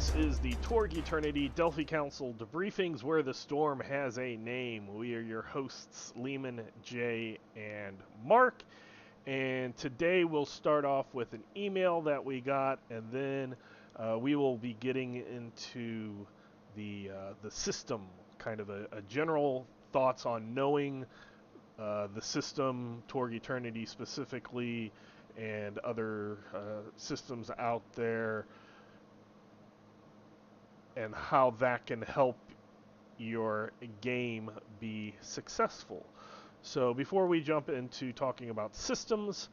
This is the Torg Eternity Delphi Council Debriefings, where the storm has a name. We are your hosts, Leamon, Jay, and Mark. And today we'll start off with an email that we got, and then we will be getting into the system, kind of a general thoughts on knowing the system, Torg Eternity specifically, and other systems out there, and how that can help your game be successful. So before we jump into talking about systems,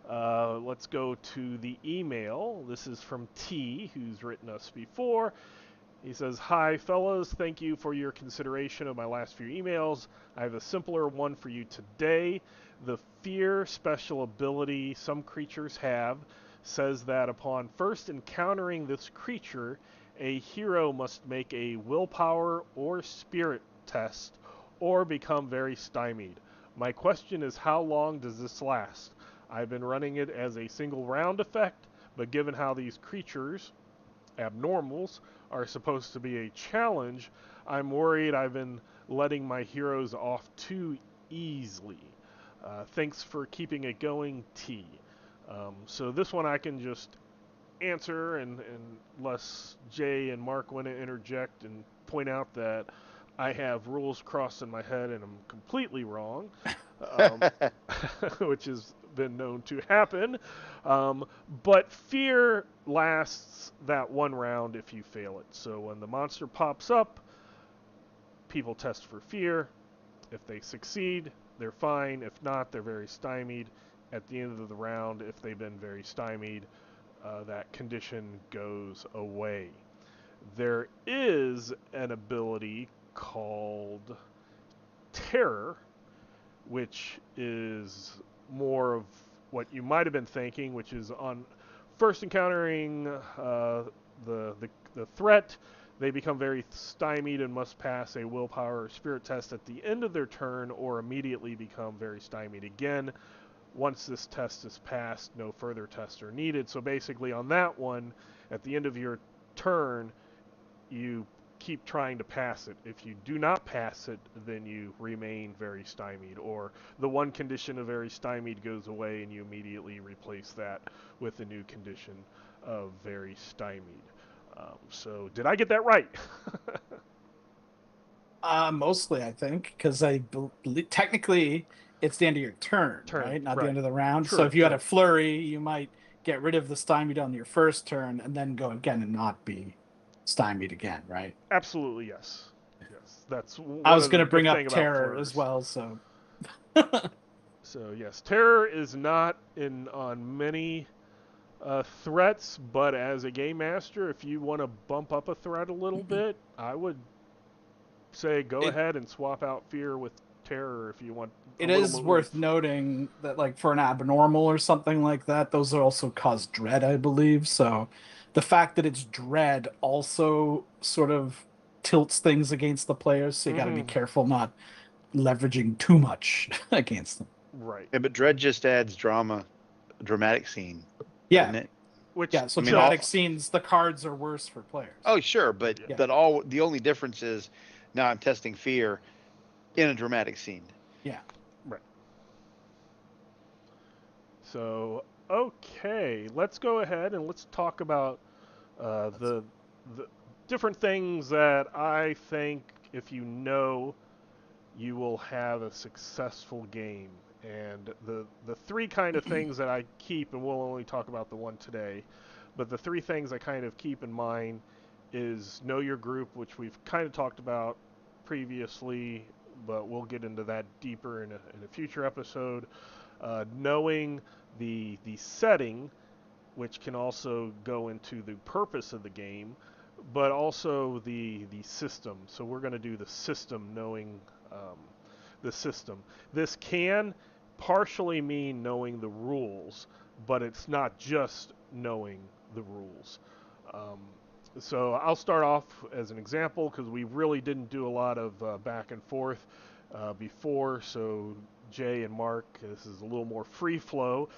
let's go to the email. This is from T, who's written us before. He says, "Hi fellas, thank you for your consideration of my last few emails. I have a simpler one for you today. The fear special ability some creatures have says that upon first encountering this creature, a hero must make a willpower or spirit test or become very stymied. My question is, how long does this last? I've been running it as a single round effect, but given how these creatures, abnormals, are supposed to be a challenge, I'm worried I've been letting my heroes off too easily. Thanks for keeping it going, T." So this one I can just answer, and unless Jay and Mark want to interject and point out that I have rules crossed in my head and I'm completely wrong, which has been known to happen. But fear lasts that one round if you fail it. So when the monster pops up, people test for fear. If they succeed, they're fine. If not, they're very stymied. At the end of the round, if they've been very stymied, that condition goes away. There is an ability called Terror, which is more of what you might have been thinking, which is on first encountering the threat, they become very stymied and must pass a willpower or spirit test at the end of their turn, or immediately become very stymied again. Once this test is passed, no further tests are needed. So basically on that one, at the end of your turn, you keep trying to pass it. If you do not pass it, then you remain very stymied, or the one condition of very stymied goes away and you immediately replace that with a new condition of very stymied. So did I get that right? Mostly, I think, because I believe technically it's the end of your turn, right? Not the end of the round. True, so if you had a flurry, you might get rid of the stymied on your first turn and then go again and not be stymied again, right? Absolutely, yes. Yes, that's I was going going to to bring up about terror flurs as well, so. So yes, terror is not on many threats, but as a game master, if you want to bump up a threat a little bit, I would say go ahead and swap out fear with terror if you want. It is worth noting that, like, for an abnormal or something like that, those are also cause dread, I believe. So the fact that it's dread also sort of tilts things against the players, so you got to be careful not leveraging too much against them. Right. Yeah, but dread just adds dramatic scene. Yeah. It? So dramatic scenes, the cards are worse for players. Oh, sure, but the only difference is now I'm testing fear in a dramatic scene. Yeah. Right. So, okay, let's go ahead and let's talk about the different things that I think, if you know, you will have a successful game. And the three kind of things that I keep, and we'll only talk about the one today, but the three things I kind of keep in mind is know your group, which we've kind of talked about previously, but we'll get into that deeper in a future episode. Knowing the setting, which can also go into the purpose of the game, but also the system. So we're going to do the system, knowing the system. This can partially mean knowing the rules, but it's not just knowing the rules. So I'll start off as an example, because we really didn't do a lot of back and forth before, so Jay and Mark, this is a little more free flow.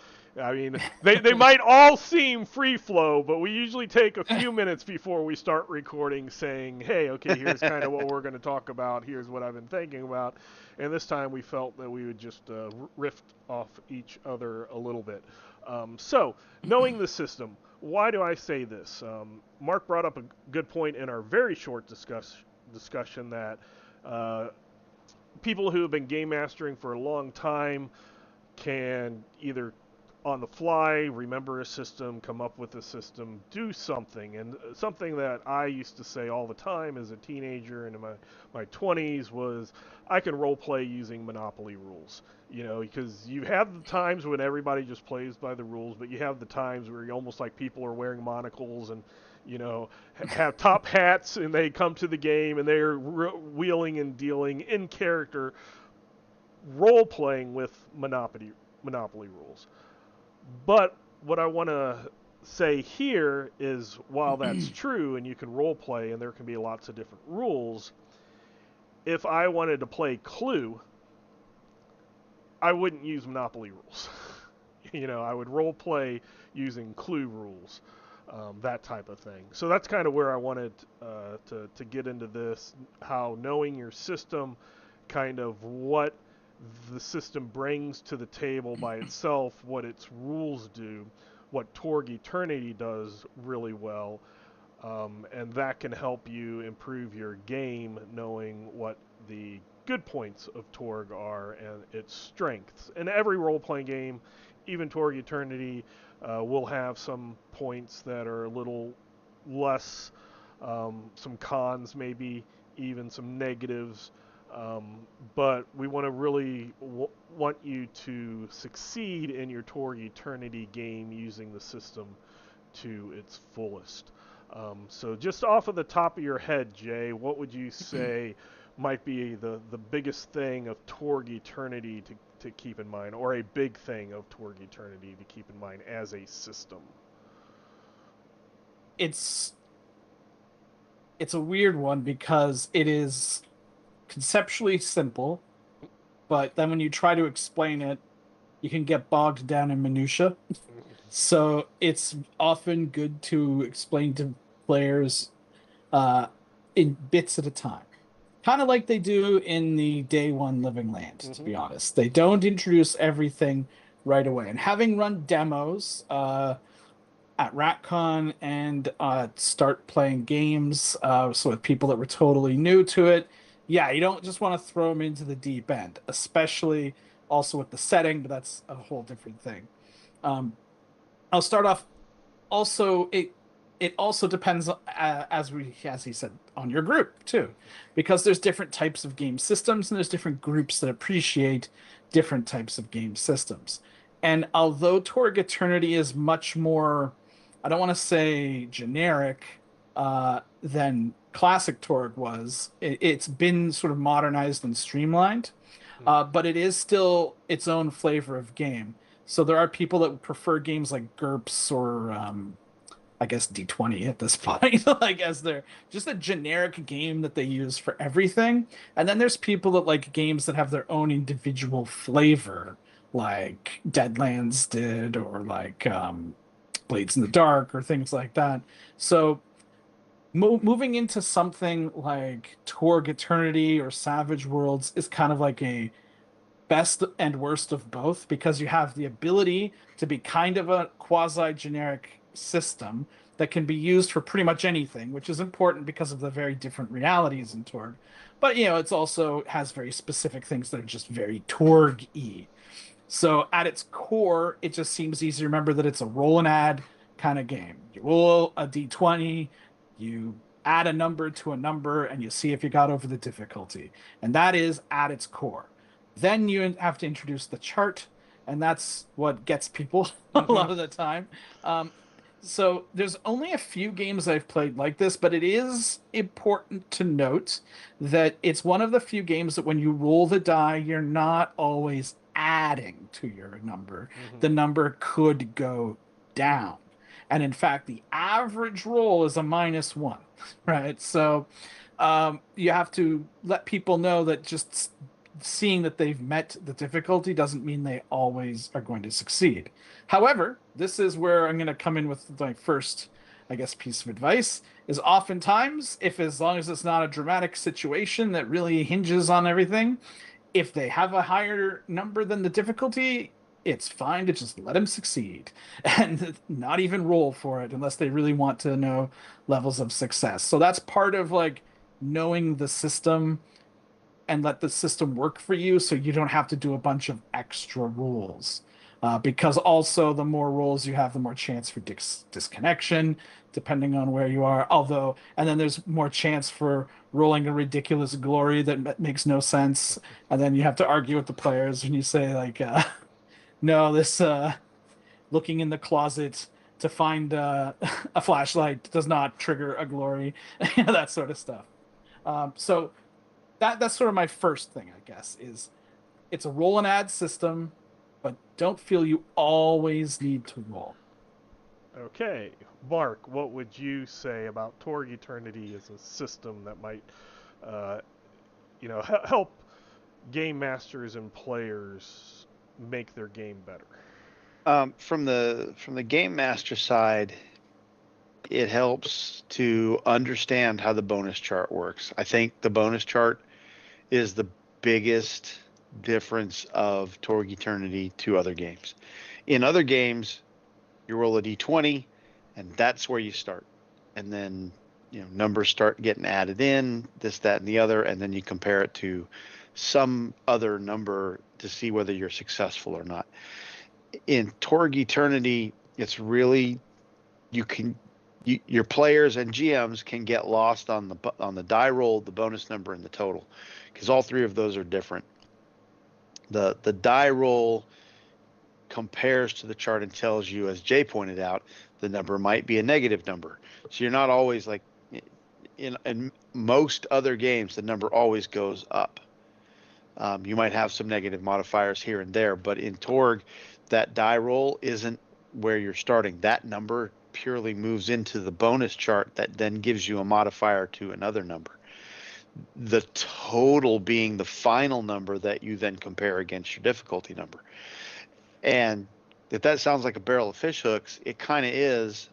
I mean, they might all seem free flow, but we usually take a few minutes before we start recording saying, hey, okay, here's kind of what we're going to talk about. Here's what I've been thinking about. And this time we felt that we would just riff off each other a little bit. So, knowing the system, why do I say this? Mark brought up a good point in our very short discussion that people who have been game mastering for a long time can either on the fly remember a system, come up with a system, do something. And something that I used to say all the time as a teenager and in my 20s was I can role play using Monopoly rules. You know, because you have the times when everybody just plays by the rules, but you have the times where you're almost like people are wearing monocles and, you know, have top hats and they come to the game and they're wheeling and dealing in character, role playing with Monopoly rules. But what I want to say here is while that's true and you can role play and there can be lots of different rules, if I wanted to play Clue, I wouldn't use Monopoly rules. You know, I would role play using Clue rules, that type of thing. So that's kind of where I wanted to get into this, how knowing your system, kind of what the system brings to the table by itself, what its rules do, what Torg Eternity does really well, and that can help you improve your game, knowing what the good points of Torg are and its strengths. In every role-playing game, even Torg Eternity will have some points that are a little less, some cons maybe, even some negatives. But we want to really want you to succeed in your Torg Eternity game using the system to its fullest. So just off of the top of your head, Jay, what would you say might be the biggest thing of Torg Eternity to keep in mind, or a big thing of Torg Eternity to keep in mind as a system? It's a weird one because it is conceptually simple, but then when you try to explain it, you can get bogged down in minutia. So it's often good to explain to players in bits at a time. Kind of like they do in the Day One Living Land, to be honest. They don't introduce everything right away. And having run demos at RatCon and start playing games so with people that were totally new to it, yeah, you don't just want to throw them into the deep end, especially also with the setting, but that's a whole different thing. I'll start off. Also, it also depends, as he said, on your group too, because there's different types of game systems and there's different groups that appreciate different types of game systems. And although Torg Eternity is much more, I don't want to say generic, than classic Torg was, it's been sort of modernized and streamlined, but it is still its own flavor of game. So there are people that prefer games like GURPS or I guess D20 at this point, like as they're just a generic game that they use for everything. And then there's people that like games that have their own individual flavor, like Deadlands did, or like Blades in the Dark, or things like that. So moving into something like Torg Eternity or Savage Worlds is kind of like a best and worst of both, because you have the ability to be kind of a quasi-generic system that can be used for pretty much anything, which is important because of the very different realities in Torg. But, you know, it's also has very specific things that are just very Torg-y. So at its core, it just seems easy to remember that it's a roll and add kind of game. You roll a d20, you add a number to a number, and you see if you got over the difficulty. And that is at its core. Then you have to introduce the chart, and that's what gets people a lot of the time. So there's only a few games I've played like this, but it is important to note that it's one of the few games that when you roll the die, you're not always adding to your number. The number could go down. And in fact, the average roll is a -1, right? So you have to let people know that just seeing that they've met the difficulty doesn't mean they always are going to succeed. However, this is where I'm going to come in with my first, I guess, piece of advice is oftentimes, if as long as it's not a dramatic situation that really hinges on everything, if they have a higher number than the difficulty, it's fine to just let them succeed and not even roll for it unless they really want to know levels of success. So that's part of like knowing the system and let the system work for you so you don't have to do a bunch of extra rules. Because also, the more rules you have, the more chance for disconnection, depending on where you are. Although, and then there's more chance for rolling a ridiculous glory that makes no sense. And then you have to argue with the players when you say, like, no, this looking in the closet to find a flashlight does not trigger a glory, that sort of stuff. So that's sort of my first thing, I guess, is it's a roll and add system, but don't feel you always need to roll. Okay, Mark, what would you say about Torg Eternity as a system that might, help game masters and players make their game better? From the game master side, it helps to understand how the bonus chart works. I think the bonus chart is the biggest difference of Torg Eternity to other games. In other games, you roll a d20, and that's where you start. And then, numbers start getting added in, this, that, and the other, and then you compare it to some other number to see whether you're successful or not. In Torg Eternity, it's really, your players and GMs can get lost on the die roll, the bonus number, and the total, because all three of those are different. The die roll compares to the chart and tells you, as Jay pointed out, the number might be a negative number. So you're not always like in most other games, the number always goes up. You might have some negative modifiers here and there, but in Torg, that die roll isn't where you're starting. That number purely moves into the bonus chart that then gives you a modifier to another number. The total being the final number that you then compare against your difficulty number. And if that sounds like a barrel of fish hooks, it kind of is,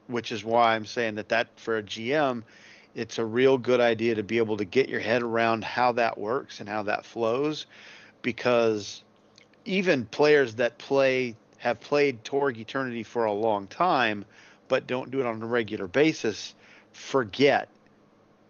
which is why I'm saying that for a GM, it's a real good idea to be able to get your head around how that works and how that flows, because even players that have played Torg Eternity for a long time but don't do it on a regular basis forget,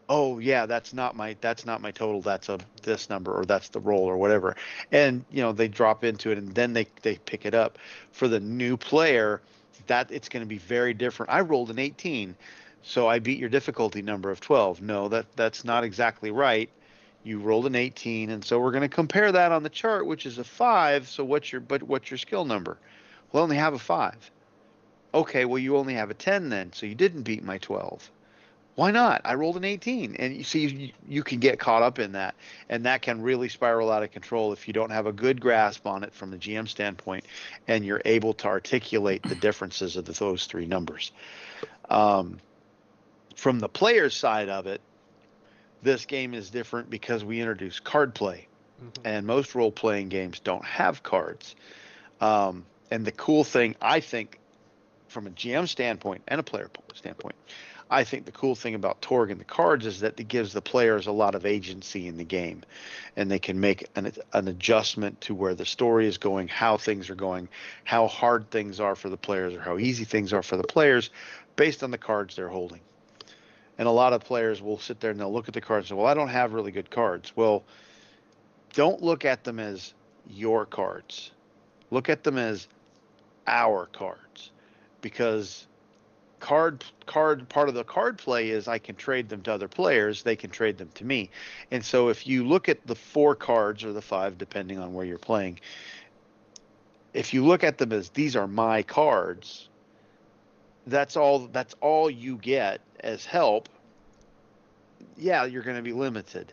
oh yeah, that's not my total, that's this number, or that's the roll, or whatever. And they drop into it and then they pick it up. For the new player, that it's going to be very different. I rolled an 18, so I beat your difficulty number of 12. No, that's not exactly right. You rolled an 18, and so we're going to compare that on the chart, which is a 5. So what's your skill number? Well, I only have a 5. Okay, well, you only have a 10 then, so you didn't beat my 12. Why not? I rolled an 18. And you see, you can get caught up in that, and that can really spiral out of control if you don't have a good grasp on it from the GM standpoint, and you're able to articulate the differences of those three numbers. From the player's side of it, this game is different because we introduce card play, and most role-playing games don't have cards. And the cool thing, I think, from a GM standpoint and a player standpoint, I think the cool thing about Torg and the cards is that it gives the players a lot of agency in the game, and they can make an adjustment to where the story is going, how things are going, how hard things are for the players or how easy things are for the players based on the cards they're holding. And a lot of players will sit there and they'll look at the cards and say, well, I don't have really good cards. Well, don't look at them as your cards. Look at them as our cards, because part of the card play is I can trade them to other players, they can trade them to me. And so if you look at the 4 cards or the 5, depending on where you're playing, if you look at them as these are my cards, that's all you get as help. Yeah, you're going to be limited.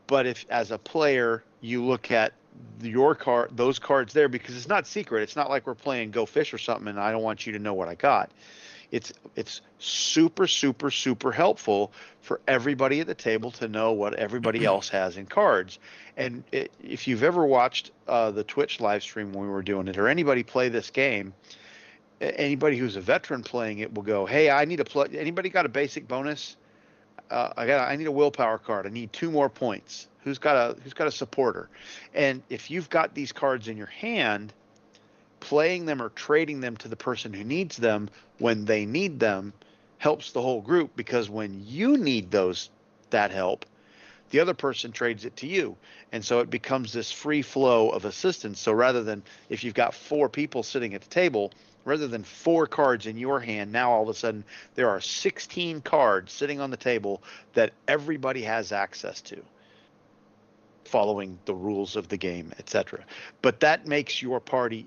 But if as a player you look at those cards there, because it's not secret, it's not like we're playing Go Fish or something and I don't want you to know what I got. It's super, super, super helpful for everybody at the table to know what everybody else has in cards. And if you've ever watched the Twitch live stream when we were doing it, or anybody play this game, anybody who's a veteran playing it will go, "Hey, I need a play. Anybody got a basic bonus? I need a willpower card. I need 2 more points. Who's got a supporter?" And if you've got these cards in your hand, playing them or trading them to the person who needs them when they need them helps the whole group, because when you need that help, the other person trades it to you. And so it becomes this free flow of assistance. So rather than, if you've got 4 people sitting at the table, rather than 4 cards in your hand, now all of a sudden there are 16 cards sitting on the table that everybody has access to, following the rules of the game, etc. But that makes your party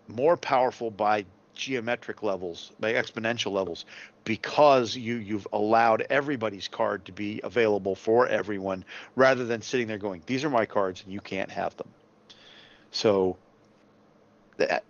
more powerful by geometric levels, by exponential levels, because you've allowed everybody's card to be available for everyone, rather than sitting there going, "These are my cards and you can't have them." So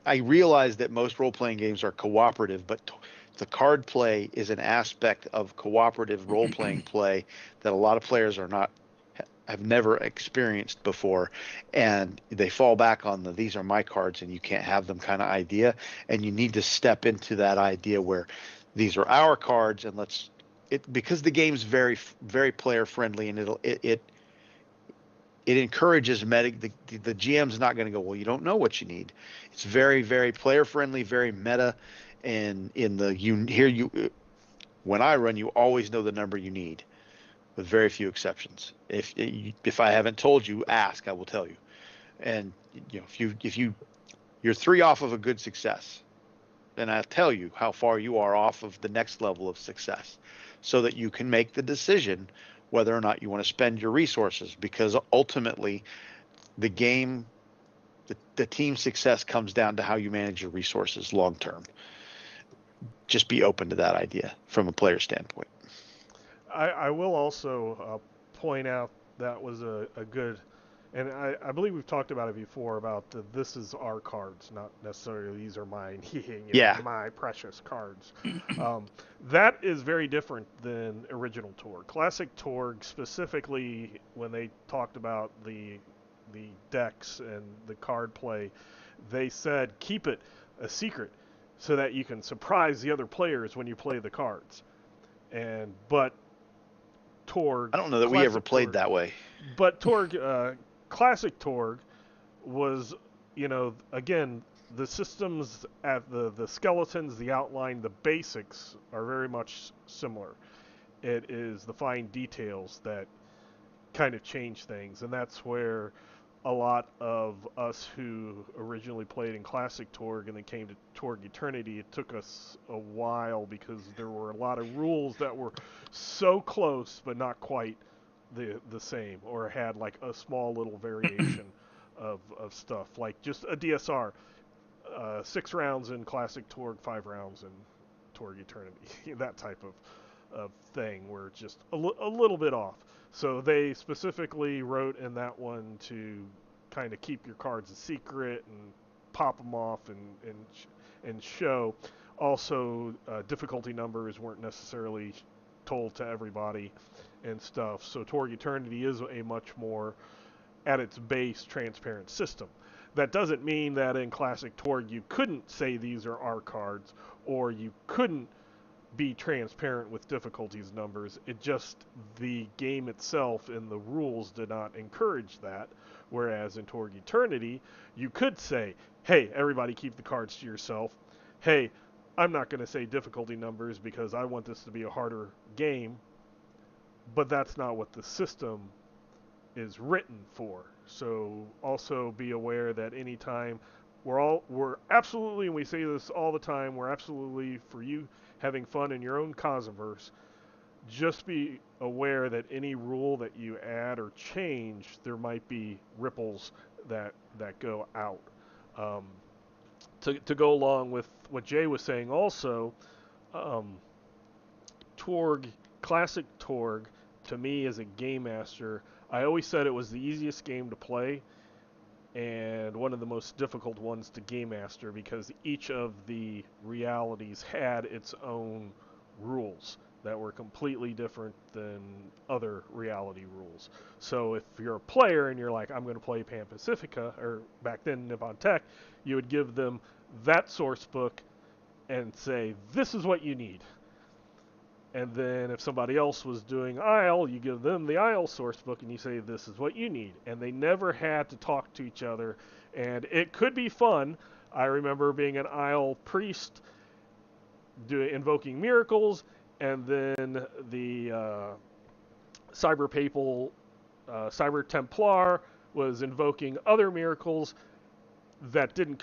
I realize that most role-playing games are cooperative, but the card play is an aspect of cooperative role-playing play that a lot of players have never experienced before, and they fall back on "these are my cards and you can't have them" kind of idea. And you need to step into that idea where these are our cards, and because the game's very, very player friendly, and it encourages the GM's not going to go, "Well, you don't know what you need." It's very, very player friendly, very meta. And when I run, you always know the number you need, with very few exceptions. If I haven't told you, ask, I will tell you. And if you're 3 off of a good success, then I'll tell you how far you are off of the next level of success, so that you can make the decision whether or not you want to spend your resources, because ultimately the game, the team success comes down to how you manage your resources long term. Just be open to that idea from a player standpoint. I will also point out that was a good, and I believe we've talked about it before, about this is our cards, not necessarily these are mine, Yeah. my precious cards. That is very different than original Torg. Classic Torg, specifically when they talked about the decks and the card play, they said keep it a secret so that you can surprise the other players when you play the cards. But Torg, I don't know that we ever played that way. But Torg, classic Torg, was, again, the systems at the skeletons, the outline, the basics are very much similar. It is the fine details that kind of change things, and that's where a lot of us who originally played in classic Torg and then came to Torg Eternity, it took us a while because there were a lot of rules that were so close but not quite the same, or had like a small little variation of stuff, like just a DSR, 6 rounds in classic Torg, 5 rounds in Torg Eternity, that type of thing, where it's just a little bit off. So they specifically wrote in that one to kind of keep your cards a secret and pop them off and show. Also, difficulty numbers weren't necessarily told to everybody and stuff. So Torg Eternity is a much more, at its base, transparent system. That doesn't mean that in classic Torg you couldn't say these are our cards, or you couldn't be transparent with difficulties numbers. It just, the game itself and the rules did not encourage that. Whereas in Torg Eternity, you could say, "Hey, everybody keep the cards to yourself. Hey, I'm not going to say difficulty numbers because I want this to be a harder game." But that's not what the system is written for. So also be aware that anytime we're absolutely, and we say this all the time, we're absolutely for you having fun in your own Cosmverse. Just be aware that any rule that you add or change, there might be ripples that go out. To go along with what Jay was saying also, Torg, classic Torg, to me as a game master, I always said it was the easiest game to play and one of the most difficult ones to game master because each of the realities had its own rules that were completely different than other reality rules. So if you're a player and you're like, I'm going to play Pan Pacifica, or back then Nippon Tech, you would give them that source book and say, this is what you need. And then if somebody else was doing Isle, you give them the Isle source book and you say, this is what you need. And they never had to talk to each other. And it could be fun. I remember being an Isle priest invoking miracles, and then the Cyber Papal, Cyber Templar was invoking other miracles that didn't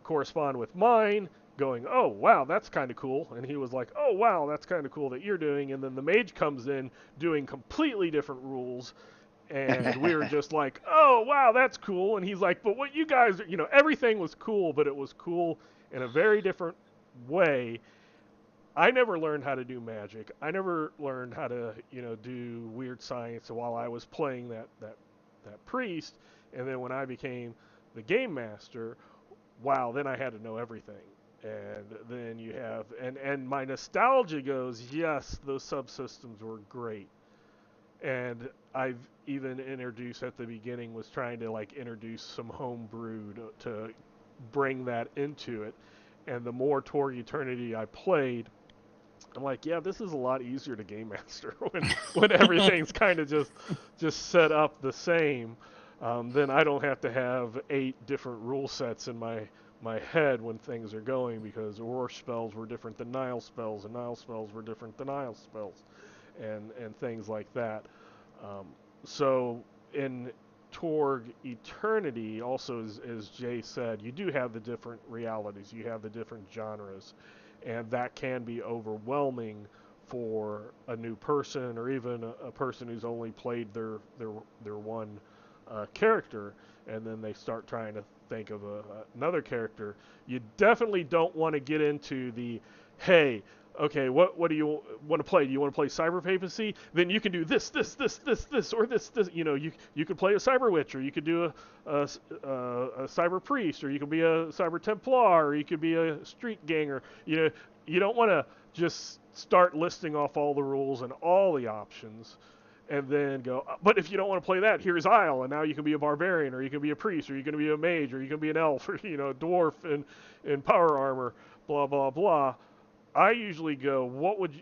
correspond with mine, going, oh, wow, that's kind of cool. And he was like, oh, wow, that's kind of cool that you're doing. And then the mage comes in doing completely different rules. And we were just like, oh, wow, that's cool. And he's like, but what you guys, everything was cool, but it was cool in a very different way. I never learned how to do magic. I never learned how to, do weird science while I was playing that priest. And then when I became the game master, wow, then I had to know everything. And then you have, and my nostalgia goes, yes, those subsystems were great. And I've even introduced at the beginning, was trying to introduce some homebrew to bring that into it. And the more Torg Eternity I played, I'm like, yeah, this is a lot easier to game master when everything's kind of just set up the same. Then I don't have to have 8 different rule sets in my head when things are going, because Aurora spells were different than Nile spells, and Nile spells were different than Nile spells, and things like that. So in Torg Eternity, also as Jay said, you do have the different realities, you have the different genres, and that can be overwhelming for a new person, or even a person who's only played their one character, and then they start trying to think of another character. You definitely don't want to get into the, hey, okay, what do you want to play? Do you want to play Cyber Papacy? Then you can do this, or this. You could play a Cyber Witch, or you could do a Cyber Priest, or you could be a Cyber Templar, or you could be a Street Ganger. You don't want to just start listing off all the rules and all the options, and then go, but if you don't want to play that, here's Isle, and now you can be a barbarian, or you can be a priest, or you can be a mage, or you can be an elf, or a dwarf in power armor, blah blah blah. I usually go, what would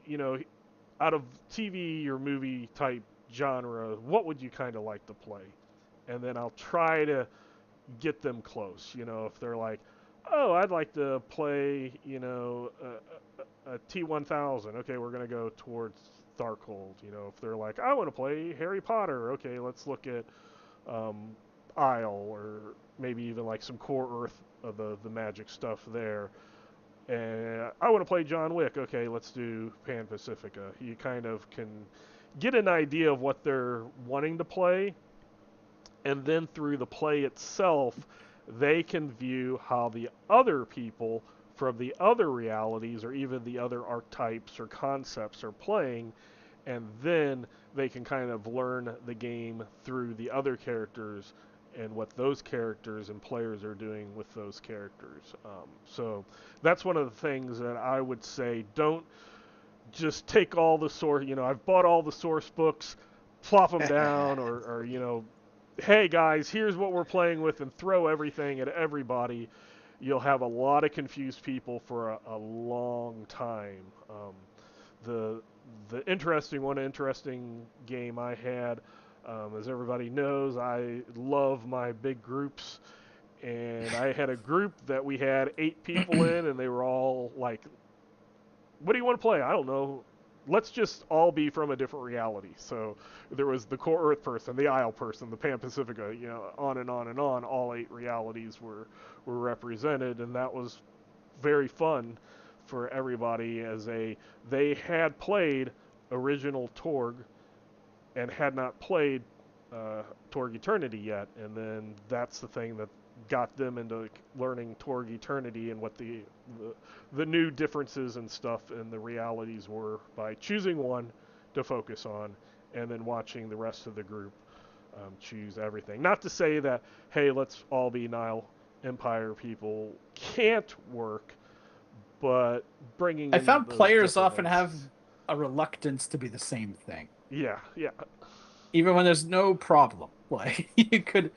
out of TV or movie type genre, what would you kind of like to play? And then I'll try to get them close. If they're like, oh, I'd like to play, a T-1000. Okay, we're going to go towards Darkhold. If they're like, I want to play Harry Potter. Okay, let's look at Isle, or maybe even some Core Earth of the magic stuff there. And I want to play John Wick. Okay, let's do Pan Pacifica. You kind of can get an idea of what they're wanting to play, and then through the play itself, they can view how the other people from the other realities, or even the other archetypes or concepts, are playing, and then they can kind of learn the game through the other characters and what those characters and players are doing with those characters. So that's one of the things that I would say, don't just take all the source, I've bought all the source books, plop them down, or hey guys, here's what we're playing with, and throw everything at everybody. You'll have a lot of confused people for a long time. The interesting game I had, as everybody knows, I love my big groups, and I had a group that we had 8 people in, and they were all like, what do you want to play? I don't know. Let's just all be from a different reality. So there was the Core Earth person, the Isle person, the Pan Pacifica, on and on and on. All 8 realities were represented, and that was very fun for everybody, as they had played original Torg and had not played Torg Eternity yet, and then that's the thing that got them into learning Torg Eternity and what the new differences and stuff and the realities were, by choosing one to focus on and then watching the rest of the group choose everything. Not to say that, hey, let's all be Nile Empire people can't work, but bringing I in found those players different often have things. a reluctance to be the same thing, Yeah, yeah, even when there's no problem. Like you could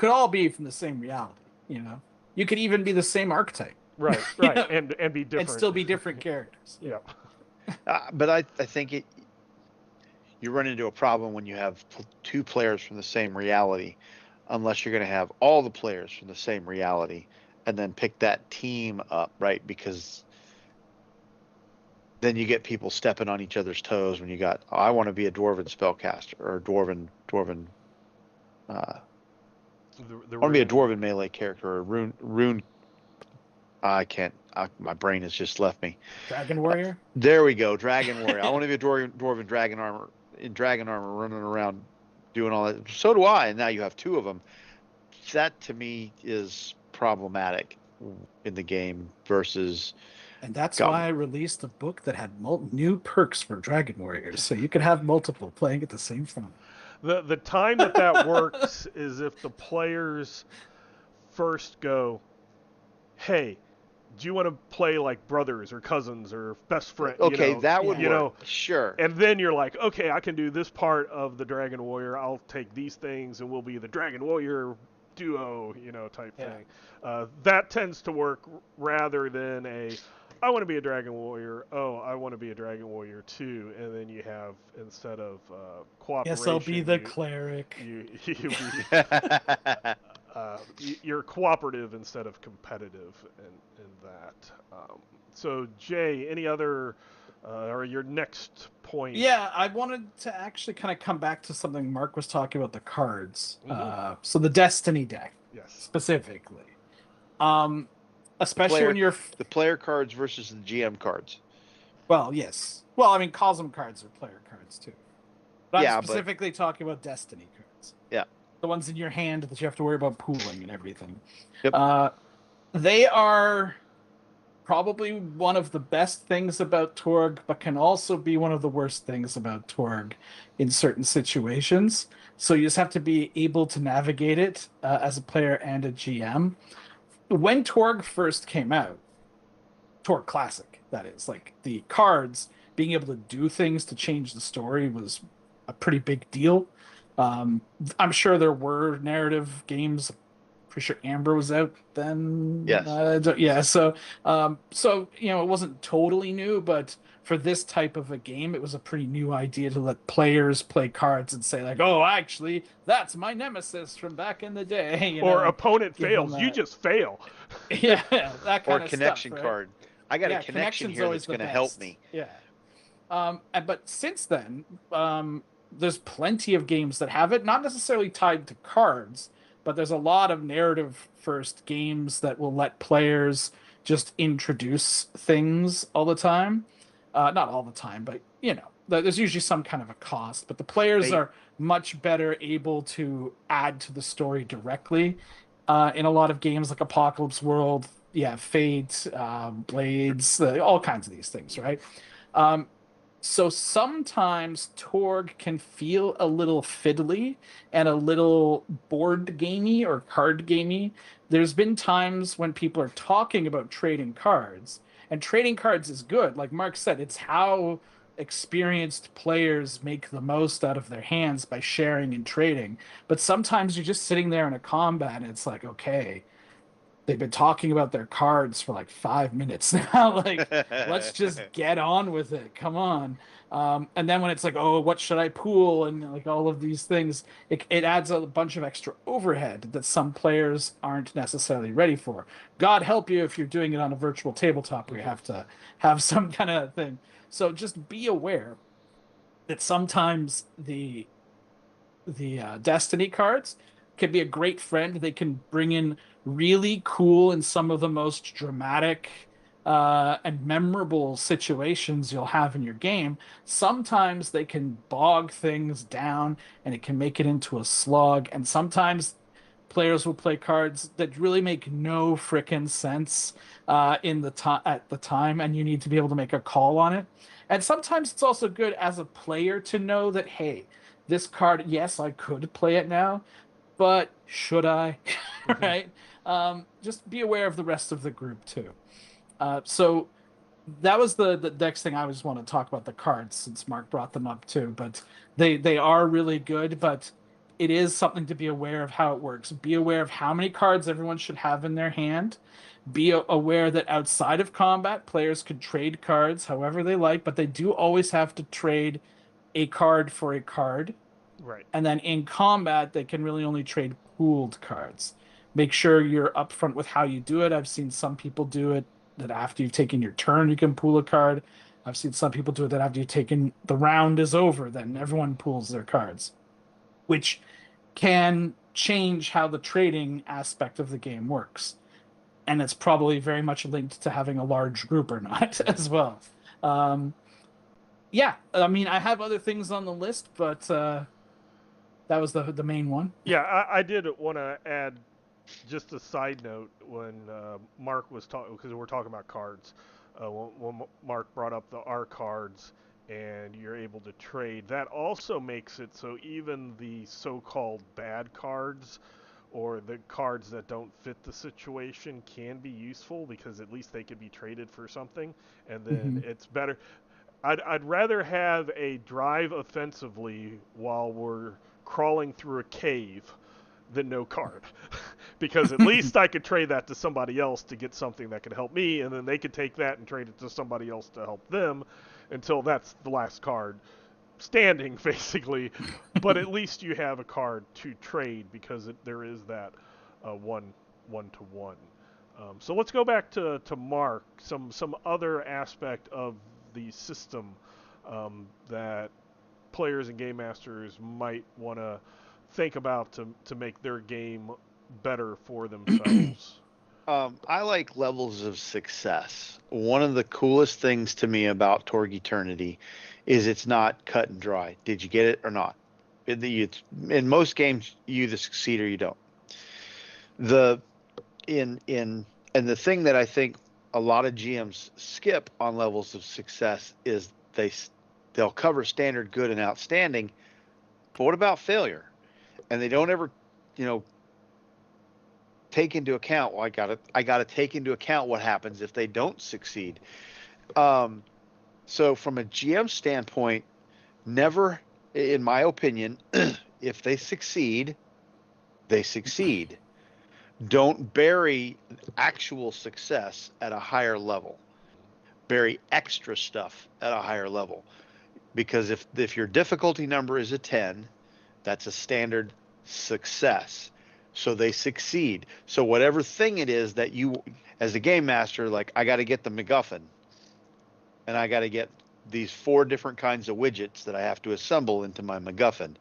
all be from the same reality, you know. You could even be the same archetype, right, you right, know, and be and different. still be different characters. Yeah, But I think you run into a problem when you have two players from the same reality, unless you're going to have all the players from the same reality and then pick that team up, right? Because then you get people stepping on each other's toes when you got, oh, I want to be a dwarven spellcaster or a dwarven. I the want to be a rune. dwarven melee character or a rune. I can't. My brain has just left me. Dragon Warrior. There we go, Dragon Warrior. I want to be a dwarven dragon armor in dragon armor, running around doing all that. So do I. And now you have two of them. That to me is problematic in the game versus. And that's God, why I released a book that had new perks for Dragon Warriors, so you could have multiple playing at the same time. The time that works is if the players first go, hey, do you want to play like brothers or cousins or best friend? okay, that would yeah. work. Sure. And then you're like, okay, I can do this part of the Dragon Warrior. I'll take these things, and we'll be the Dragon Warrior duo, type thing. That tends to work rather than I want to be a Dragon Warrior. Oh, I want to be a Dragon Warrior too. And then you have, instead of cooperation, Yes, I'll be the cleric. You're cooperative instead of competitive in that. So Jay, any other or your next point? Yeah, I wanted to actually kind of come back to something Mark was talking about, the cards. Mhm. So the Destiny deck Yes. specifically. Especially when you're the player cards versus the GM cards. well, yes. Well, I mean, Cosm cards are player cards too. But Yeah, I'm specifically talking about Destiny cards. Yeah. The ones in your hand that you have to worry about pooling and everything. Yep. They are probably one of the best things about Torg, but can also be one of the worst things about Torg in certain situations. So you just have to be able to navigate it as a player and a GM. When Torg first came out, Torg Classic, that is, like the cards, being able to do things to change the story was a pretty big deal. I'm sure there were narrative games. Pretty sure Amber was out then. Yes. Yeah. So it wasn't totally new, but for this type of a game, it was a pretty new idea to let players play cards and say like, "Oh, actually, that's my nemesis from back in the day." Or opponent fails, you just fail. Yeah, that kind or of connection stuff, right? card. I got a connection here that's going to help me. Yeah. But since then, there's plenty of games that have it, not necessarily tied to cards, but there's a lot of narrative first games that will let players just introduce things all the time. Not all the time, but there's usually some kind of a cost. But the players are much better able to add to the story directly in a lot of games like Apocalypse World, Fate, Blades, all kinds of these things, right? So sometimes Torg can feel a little fiddly and a little board gamey or card gamey. There's been times when people are talking about trading cards, and trading cards is good. Like Mark said, it's how experienced players make the most out of their hands by sharing and trading. But sometimes you're just sitting there in a combat and it's like, okay, they've been talking about their cards for like 5 minutes now. Like, let's just get on with it. Come on. And then when it's like, oh, what should I pool? And like all of these things, it adds a bunch of extra overhead that some players aren't necessarily ready for. God help you if you're doing it on a virtual tabletop where you have to have some kind of thing. So just be aware that sometimes the Destiny cards can be a great friend. They can bring in really cool and some of the most dramatic and memorable situations you'll have in your game. Sometimes they can bog things down and it can make it into a slog. And sometimes players will play cards that really make no frickin' sense at the time, and you need to be able to make a call on it. And sometimes it's also good as a player to know that, hey, this card, yes, I could play it now, but should I? Right? Just be aware of the rest of the group too. So that was the next thing I just want to talk about, the cards, since Mark brought them up too. But they are really good, but it is something to be aware of how it works. Be aware of how many cards everyone should have in their hand. Be aware that outside of combat, players could trade cards however they like, but they do always have to trade a card for a card. Right. And then in combat, they can really only trade pooled cards. Make sure you're upfront with how you do it. I've seen some people do it that after you've taken your turn, you can pool a card. I've seen some people do it that after you've taken the round is over, then everyone pools their cards, which can change how the trading aspect of the game works. And it's probably very much linked to having a large group or not as well. Yeah, I mean, I have other things on the list, but that was the main one. Yeah, I did want to add just a side note when Mark was talking, because we're talking about cards. When Mark brought up the R cards and you're able to trade, that also makes it so even the so-called bad cards or the cards that don't fit the situation can be useful, because at least they could be traded for something, and then it's better. I'd rather have a drive offensively while we're crawling through a cave than no card. Because at least I could trade that to somebody else to get something that could help me, and then they could take that and trade it to somebody else to help them until that's the last card standing, basically. But at least you have a card to trade, because there is that one-to-one. So let's go back to Mark, some other aspect of the system that players and game masters might want to think about to make their game better for themselves. I like levels of success. One of the coolest things to me about Torg Eternity is it's not cut and dry. Did you get it or not? In most games, you either succeed or you don't. And the thing that I think a lot of GMs skip on levels of success is they'll cover standard, good, and outstanding, but what about failure? And they don't ever, take into account. Well, I gotta take into account what happens if they don't succeed. So from a GM standpoint, never, in my opinion, if they succeed, they succeed. Don't bury actual success at a higher level. Bury extra stuff at a higher level. Because if your difficulty number is a 10, that's a standard success. So they succeed. So whatever thing it is that you, as a game master, like, I got to get the MacGuffin, and I got to get these 4 different kinds of widgets that I have to assemble into my MacGuffin,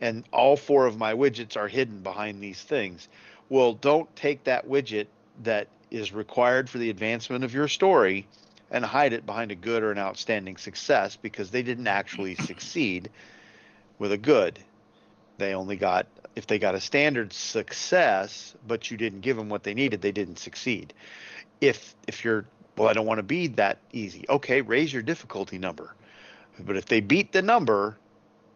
and all 4 of my widgets are hidden behind these things. Well, don't take that widget that is required for the advancement of your story and hide it behind a good or an outstanding success, because they didn't actually succeed with a good. They only got, if they got a standard success, but you didn't give them what they needed, they didn't succeed. If you're, well, I don't want to be that easy. Okay, raise your difficulty number. But if they beat the number,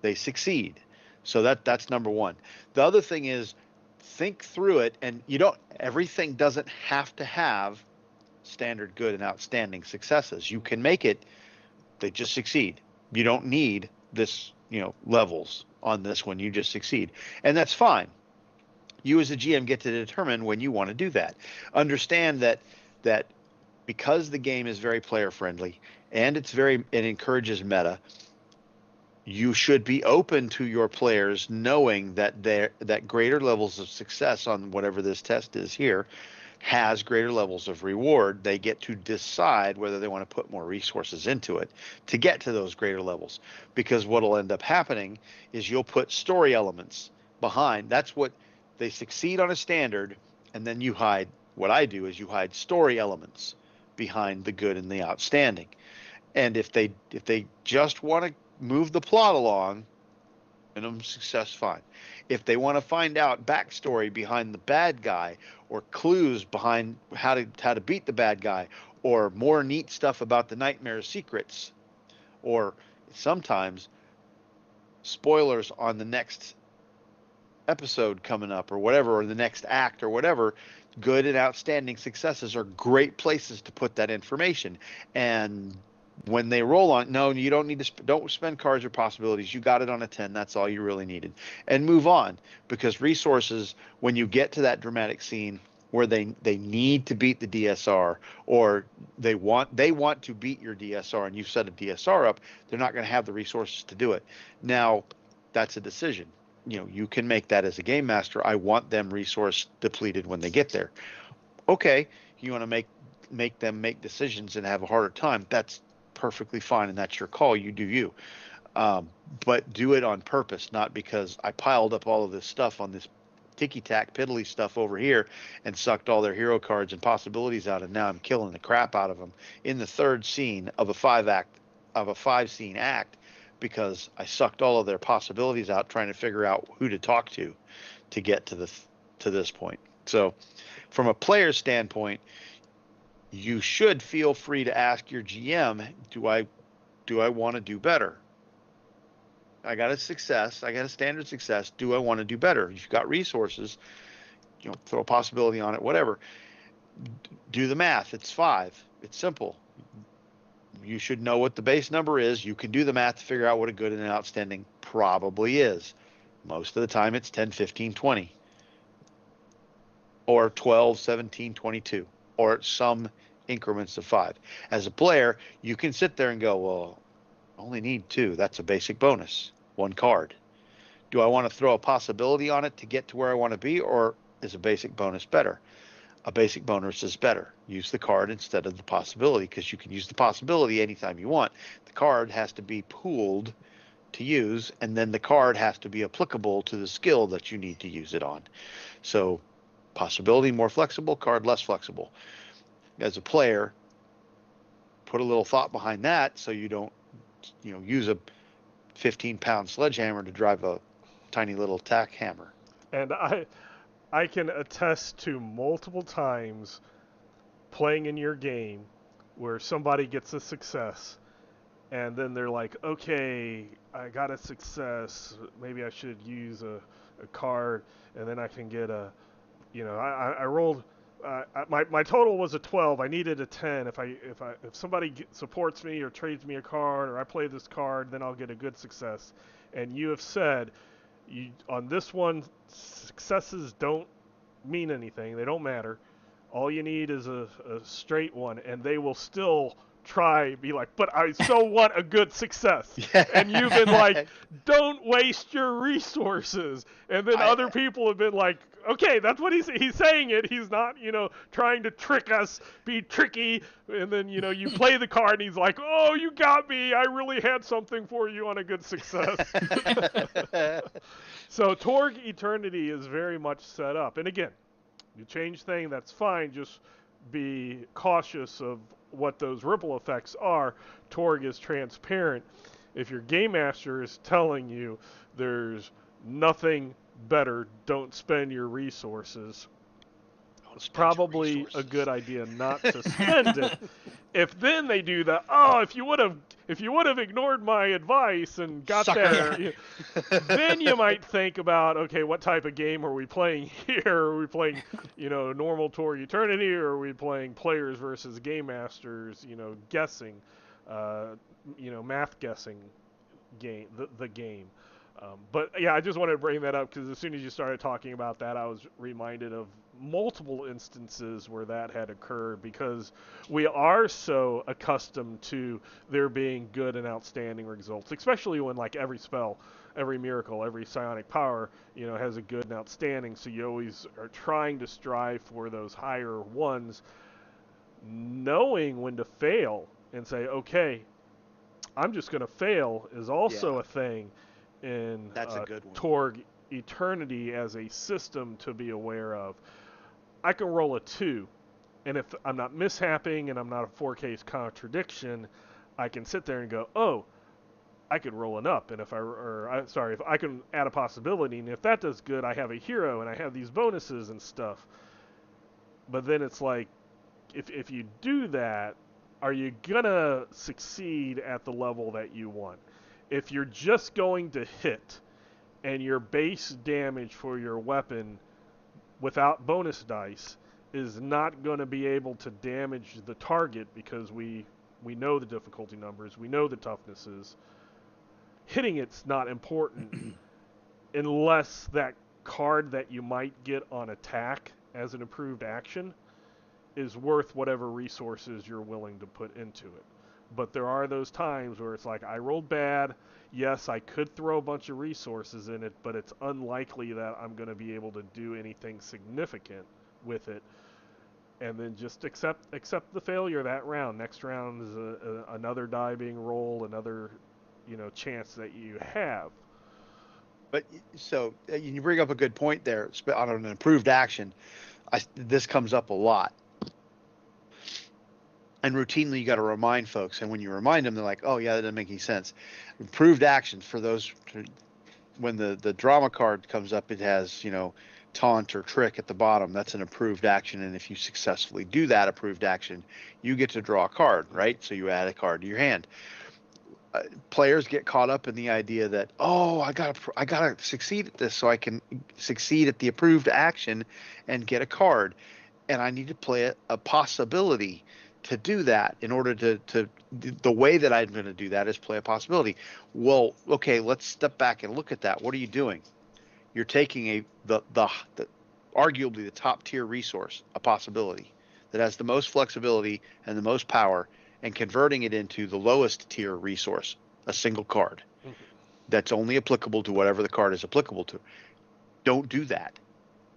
they succeed. So that's number one. The other thing is, think through it, and everything doesn't have to have standard, good, and outstanding successes. You can make it, they just succeed. You don't need this, levels on this one. You just succeed. And that's fine. You as a GM get to determine when you want to do that. Understand that because the game is very player friendly and it encourages meta, you should be open to your players knowing that greater levels of success on whatever this test is here has greater levels of reward. They get to decide whether they want to put more resources into it to get to those greater levels. Because what will end up happening is you'll put story elements behind. That's what they succeed on a standard, and then you hide. What I do is you hide story elements behind the good and the outstanding. And if they just want to move the plot along, minimum success, fine. If they want to find out backstory behind the bad guy, or clues behind how to beat the bad guy, or more neat stuff about the nightmare secrets, or sometimes spoilers on the next episode coming up or whatever, or the next act or whatever, good and outstanding successes are great places to put that information. And when they roll on, no, you don't need to don't spend cards or possibilities. You got it on a 10. That's all you really needed. And move on, because resources, when you get to that dramatic scene where they need to beat the DSR, or they want to beat your DSR and you've set a DSR up, they're not going to have the resources to do it. Now, that's a decision. You can make that as a game master. I want them resource depleted when they get there. Okay, you want to make them make decisions and have a harder time. That's perfectly fine, and that's your call. You do you. But do it on purpose, not because I piled up all of this stuff on this ticky-tack piddly stuff over here and sucked all their hero cards and possibilities out, and now I'm killing the crap out of them in the third scene of a five-scene act, because I sucked all of their possibilities out trying to figure out who to talk to get to this point. So from a player standpoint, you should feel free to ask your GM, do I want to do better? I got a standard success. Do I want to do better? If you've got resources, throw a possibility on it, whatever. Do the math. It's 5. It's simple. You should know what the base number is. You can do the math to figure out what a good and an outstanding probably is. Most of the time it's 10, 15, 20. Or 12, 17, 22. Or some increments of 5. As a player, you can sit there and go, well, I only need 2. That's a basic bonus. 1 card. Do I want to throw a possibility on it to get to where I want to be, or is a basic bonus better? A basic bonus is better. Use the card instead of the possibility, because you can use the possibility anytime you want. The card has to be pooled to use, and then the card has to be applicable to the skill that you need to use it on. So possibility more flexible, card less flexible. As a player, put a little thought behind that so you don't use a 15-pound sledgehammer to drive a tiny little tack hammer. And I can attest to multiple times playing in your game where somebody gets a success and then they're like, okay, I got a success, maybe I should use a card, and then I can get I rolled, my total was a 12, I needed a 10. If somebody supports me or trades me a card, or I play this card, then I'll get a good success. And you have said, on this one, successes don't mean anything. They don't matter. All you need is a straight one, and they will still be like, but I so want a good success. Yeah. And you've been like, don't waste your resources. And then other people have been like, okay, that's what he's saying it. He's not, trying to trick us, be tricky. And then, you play the card and he's like, oh, you got me. I really had something for you on a good success. So Torg Eternity is very much set up. And again, you change things, that's fine. Just be cautious of what those ripple effects are. Torg is transparent. If your game master is telling you there's nothing better, don't spend your resources, it's probably a good idea not to spend it. If then they do that, if you would have ignored my advice and got there, then you might think about, okay, what type of game are we playing here? Are we playing, normal Torg Eternity, or are we playing players versus game masters, guessing, math guessing game, the game. But yeah, I just wanted to bring that up because as soon as you started talking about that, I was reminded of multiple instances where that had occurred, because we are so accustomed to there being good and outstanding results, especially when like every spell, every miracle, every psionic power, has a good and outstanding. So you always are trying to strive for those higher ones, knowing when to fail and say, okay, I'm just going to fail is also a thing in That's a good one. Torg Eternity as a system to be aware of. I can roll a 2, and if I'm not mishapping and I'm not a 4-case contradiction, I can sit there and go, oh, I could roll an up, and if I can add a possibility, and if that does good, I have a hero, and I have these bonuses and stuff. But then it's like, if you do that, are you gonna succeed at the level that you want? if you're just going to hit and your base damage for your weapon without bonus dice is not going to be able to damage the target because we know the difficulty numbers, we know the toughnesses, hitting it's not important unless that card that you might get on attack as an approved action is worth whatever resources you're willing to put into it. But there are those times where it's like, I rolled bad. Yes, I could throw a bunch of resources in it, but it's unlikely that I'm going to be able to do anything significant with it. And then just accept the failure that round. Next round is another die being rolled, another chance that you have. But so you bring up a good point there on an improved action. This comes up a lot. And routinely, you got to remind folks. And when you remind them, they're like, oh, yeah, that doesn't make any sense. Improved actions for those, when the drama card comes up, it has, taunt or trick at the bottom. That's an approved action. And if you successfully do that approved action, you get to draw a card, right? So you add a card to your hand. Players get caught up in the idea that, oh, I gotta succeed at this so I can succeed at the approved action and get a card. And I need to play a possibility to do that in order to the way that I'm going to do that is play a possibility. Well, okay, let's step back and look at that. What are you doing? You're taking the arguably the top tier resource, a possibility that has the most flexibility and the most power, and converting it into the lowest tier resource, a single card that's only applicable to whatever the card is applicable to. Don't do that.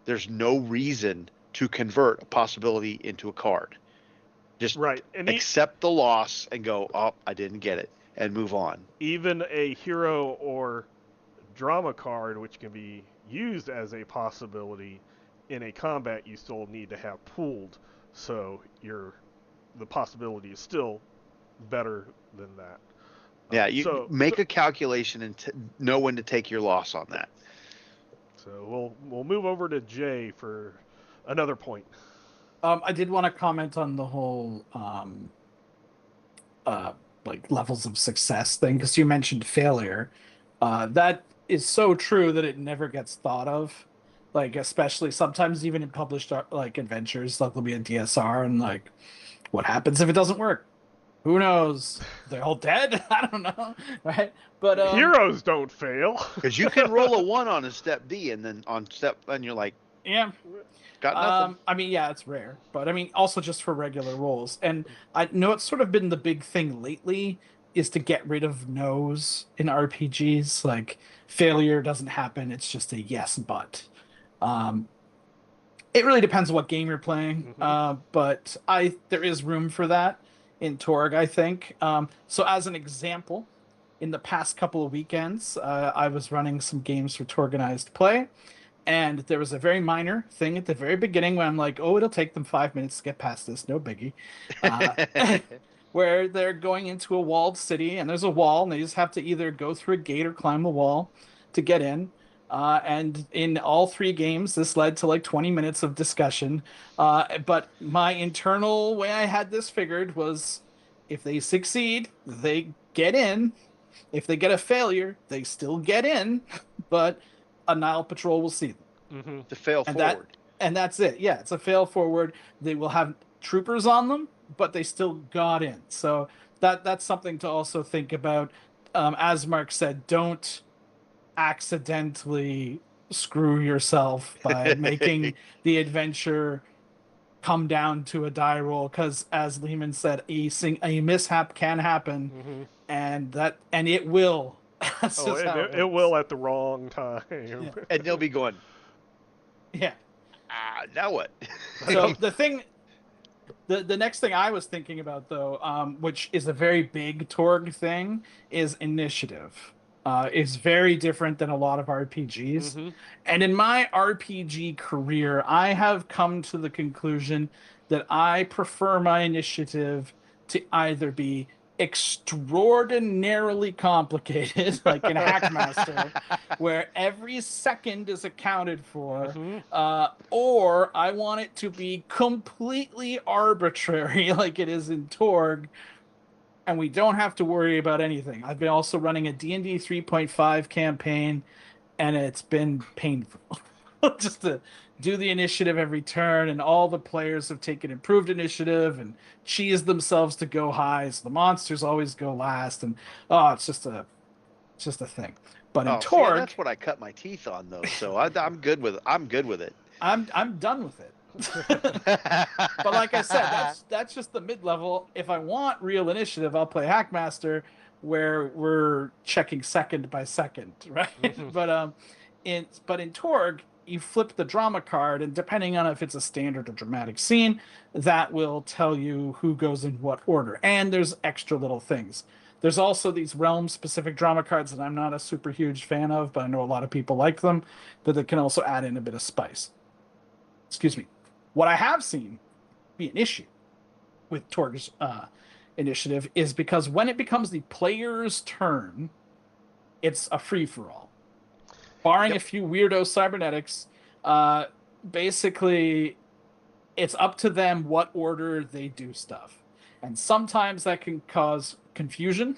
There's no reason to convert a possibility into a card. Just accept the loss and go, oh, I didn't get it, and move on. Even a hero or drama card, which can be used as a possibility in a combat, you still need to have pooled, so the possibility is still better than that. Yeah, make a calculation and know when to take your loss on that. So we'll move over to Jay for another point. I did want to comment on the whole levels of success thing, because you mentioned failure. That is so true that it never gets thought of. Especially sometimes even in published adventures, there'll be a DSR and what happens if it doesn't work? Who knows? They're all dead? I don't know, right? But heroes don't fail. Because you can roll a 1 on a step D, and then and you're like, yeah. Got nothing. Yeah, it's rare, but also just for regular rolls. And I know it's sort of been the big thing lately is to get rid of no's in RPGs. Failure doesn't happen; it's just a yes, but. It really depends on what game you're playing, but there is room for that in Torg, I think. So as an example, in the past couple of weekends, I was running some games for Torganized Play. And there was a very minor thing at the very beginning when I'm like, oh, it'll take them 5 minutes to get past this. No biggie. Where they're going into a walled city and there's a wall and they just have to either go through a gate or climb the wall to get in. And in all 3 games, this led to 20 minutes of discussion. But my internal way I had this figured was if they succeed, they get in. If they get a failure, they still get in. But a Nile patrol will see them. To fail forward. And that's it. Yeah, it's a fail forward. They will have troopers on them, but they still got in. So that's something to also think about. As Mark said, don't accidentally screw yourself by making the adventure come down to a die roll, because as Leamon said, a mishap can happen, and it will. It will at the wrong time. Yeah. And they'll be going, yeah. Now what? So the next thing I was thinking about, though, which is a very big Torg thing, is initiative. It's very different than a lot of RPGs. And in my RPG career, I have come to the conclusion that I prefer my initiative to either be extraordinarily complicated, like in Hackmaster, where every second is accounted for, or I want it to be completely arbitrary, like it is in Torg, and we don't have to worry about anything. I've been also running a D&D 3.5 campaign, and it's been painful just to do the initiative every turn, and all the players have taken improved initiative and cheesed themselves to go high, so the monsters always go last, and it's just a thing. But in Oh, see, Torg, that's what I cut my teeth on, though. So I'm good with it. I'm good with it. I'm done with it. But like I said, that's just the mid level. If I want real initiative, I'll play Hackmaster, where we're checking second by second, right? But in Torg, you flip the drama card, and depending on if it's a standard or dramatic scene, that will tell you who goes in what order. And there's extra little things. There's also these realm specific drama cards that I'm not a super huge fan of, but I know a lot of people like them, that it can also add in a bit of spice. Excuse me. What I have seen be an issue with Torg's initiative is because when it becomes the player's turn, it's a free for all. Barring a few weirdo cybernetics, basically it's up to them what order they do stuff. And sometimes that can cause confusion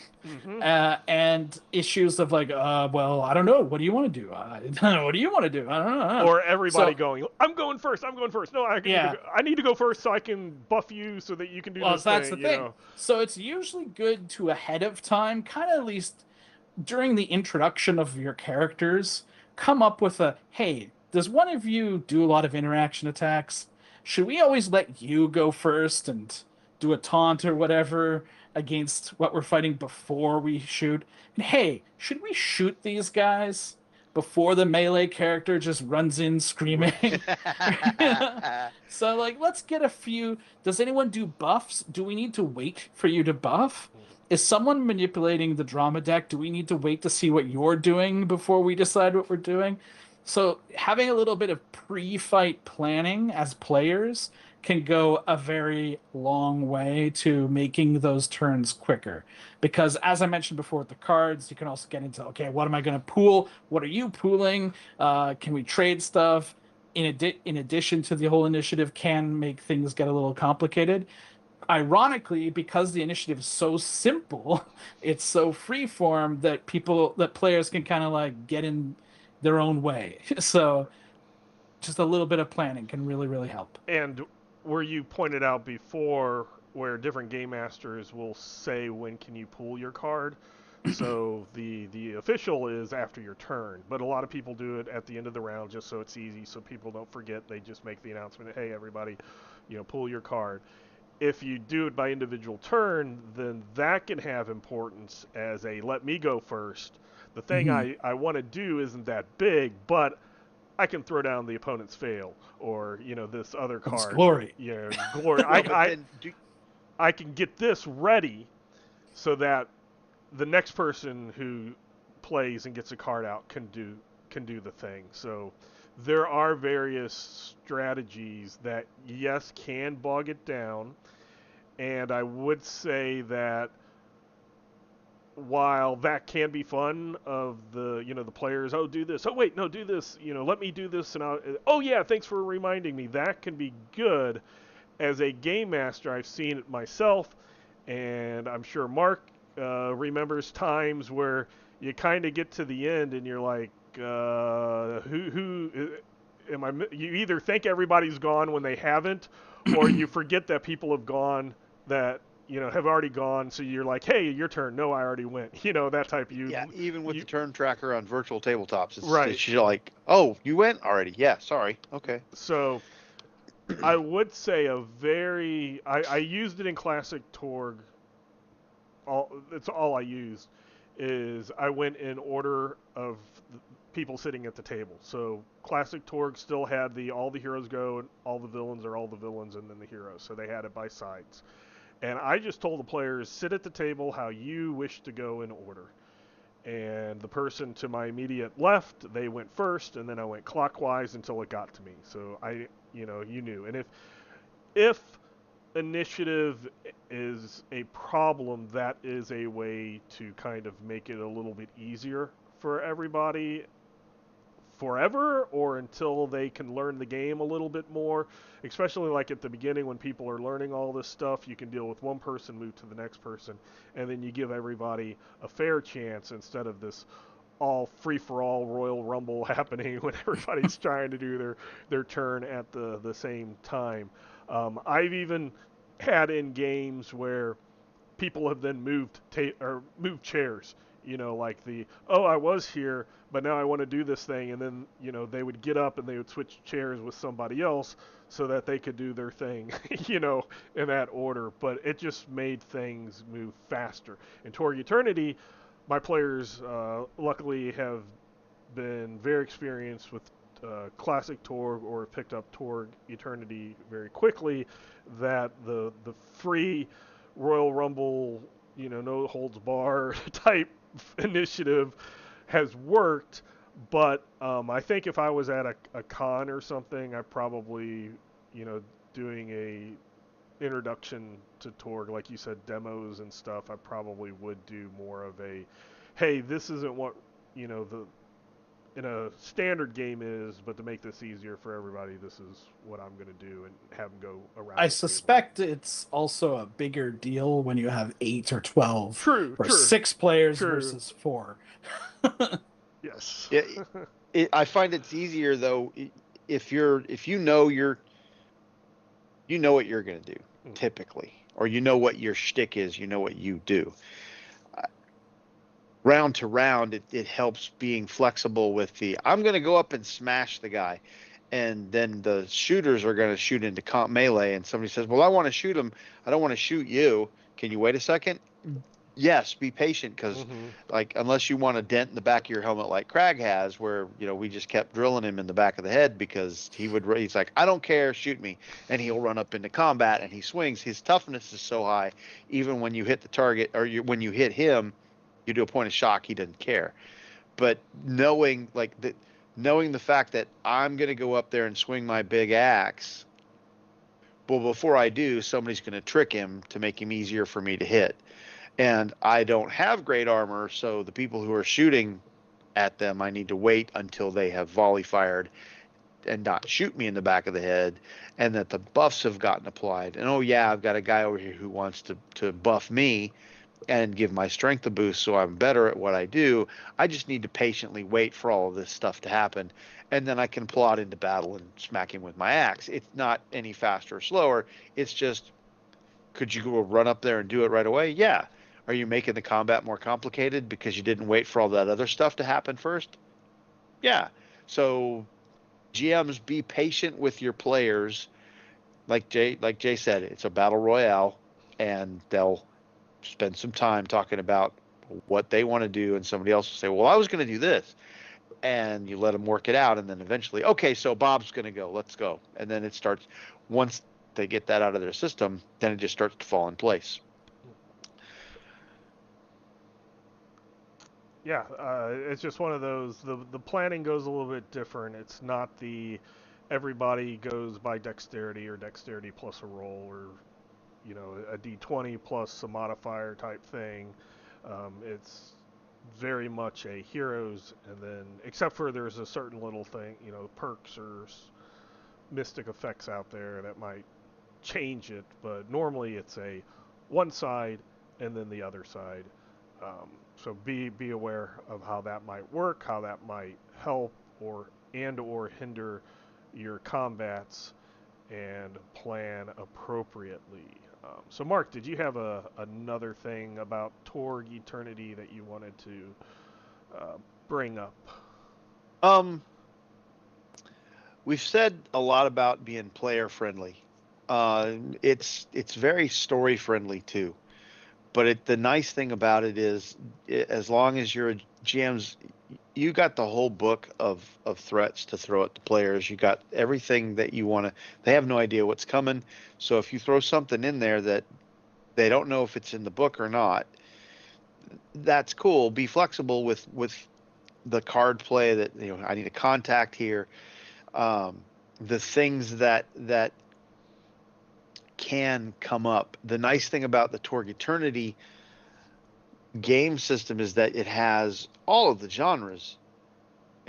and issues of like, well, I don't know. What do you want to do? What do you want to do? I don't know. Or everybody going, I'm going first. No, I need to go first so I can buff you so that you can do this thing. That's the thing. Know? So it's usually good to ahead of time, kind of at least during the introduction of your characters, come up with hey, does one of you do a lot of interaction attacks? Should we always let you go first and do a taunt or whatever against what we're fighting before we shoot? And hey, should we shoot these guys before the melee character just runs in screaming? So, like, let's get a few. Does anyone do buffs? Do we need to wait for you to buff? Is someone manipulating the drama deck? Do we need to wait to see what you're doing before we decide what we're doing? So having a little bit of pre-fight planning as players can go a very long way to making those turns quicker. Because as I mentioned before with the cards, you can also get into, okay, what am I going to pool? What are you pooling? Can we trade stuff? In addition to the whole initiative can make things get a little complicated. Ironically, because the initiative is so simple, it's so freeform that players can kind of like get in their own way. So just a little bit of planning can really, really help. And where you pointed out before, where different game masters will say when can you pull your card. So the official is after your turn, but a lot of people do it at the end of the round just so it's easy, so people don't forget. They just make the announcement, hey, everybody, pull your card. If you do it by individual turn, then that can have importance as a let me go first. The thing I want to do isn't that big, but I can throw down the opponent's fail, or this other card. It's glory. Glory. I can get this ready so that the next person who plays and gets a card out can do the thing. So there are various strategies that yes can bog it down, and I would say that while that can be fun of the the players, oh, do this, oh wait, no, do this, let me do this, and oh yeah, thanks for reminding me, that can be good. As a game master, I've seen it myself, and I'm sure Mark remembers times where you kind of get to the end and you're like, who am I? You either think everybody's gone when they haven't, or you forget that people have gone that have already gone, so you're like, hey, your turn. No, I already went. That type. Yeah, even with the turn tracker on virtual tabletops, it's right. It's like, oh, you went already. Yeah, sorry. Okay. So I would say I used it in Classic Torg. That's all I used, is I went in order of people sitting at the table. So Classic Torg still had all the heroes go, and all the villains are all the villains, and then the heroes. So they had it by sides. And I just told the players, sit at the table how you wish to go in order. And the person to my immediate left, they went first, and then I went clockwise until it got to me. So you knew. And if initiative is a problem, that is a way to kind of make it a little bit easier for everybody forever or until they can learn the game a little bit more. Especially like at the beginning when people are learning all this stuff, you can deal with one person, move to the next person, and then you give everybody a fair chance instead of this all free-for-all Royal Rumble happening when everybody's trying to do their turn at the same time. I've even had in games where people have then moved chairs. You know, like I was here, but now I want to do this thing, and then they would get up and they would switch chairs with somebody else so that they could do their thing, in that order. But it just made things move faster. In Torg Eternity, my players luckily have been very experienced with classic Torg or picked up Torg Eternity very quickly, that the free Royal Rumble, no holds bar type initiative has worked. But I think if I was at a con or something, I probably, doing a introduction to Torg, like you said, demos and stuff, I probably would do more of a, hey, this isn't what, the in a standard game is, but to make this easier for everybody, this is what I'm going to do, and have them go around. I suspect it's also a bigger deal when you have 8 or 12 true, or 6 players true. versus 4. Yes. Yeah, I find it's easier though if you know what you're going to do typically, or what your shtick is, what you do. Round to round, it helps being flexible with I'm going to go up and smash the guy, and then the shooters are going to shoot into comp melee, and somebody says, well, I want to shoot him. I don't want to shoot you. Can you wait a second? Yes, be patient, because like, unless you want to dent in the back of your helmet like Crag has, where we just kept drilling him in the back of the head because he's like, I don't care, shoot me, and he'll run up into combat and he swings. His toughness is so high, even when you hit the target or when you hit him, you do a point of shock, he doesn't care. But knowing the fact that I'm going to go up there and swing my big axe, well, before I do, somebody's going to trick him to make him easier for me to hit. And I don't have great armor, so the people who are shooting at them, I need to wait until they have volley fired and not shoot me in the back of the head, and that the buffs have gotten applied. And oh yeah, I've got a guy over here who wants to buff me and give my strength a boost so I'm better at what I do. I just need to patiently wait for all of this stuff to happen, and then I can plod into battle and smack him with my axe. It's not any faster or slower. It's just, could you go run up there and do it right away? Yeah. Are you making the combat more complicated because you didn't wait for all that other stuff to happen first? Yeah. So GMs, be patient with your players. Like Jay said, it's a battle royale, and they'll spend some time talking about what they want to do, and somebody else will say, well, I was going to do this, and you let them work it out, and then eventually, okay, so Bob's going to go, let's go. And then it starts, once they get that out of their system, then it just starts to fall in place. Yeah, it's just one of those, the planning goes a little bit different. It's not everybody goes by dexterity or dexterity plus a roll, or a d20 plus a modifier type thing. It's very much a heroes, and then except for there's a certain little thing, perks or mystic effects out there that might change it, but normally it's a one side and then the other side. So be aware of how that might work, how that might help or hinder your combats, and plan appropriately. So Mark, did you have another thing about Torg Eternity that you wanted to bring up? We've said a lot about being player friendly. It's very story friendly too. But the nice thing about it is, as long as you're a GM's, you got the whole book of threats to throw at the players. You got everything that you want to. They have no idea what's coming. So if you throw something in there that they don't know if it's in the book or not, that's cool. Be flexible with the card play that, I need a contact here. The things that can come up. The nice thing about the Torg Eternity game system is that it has all of the genres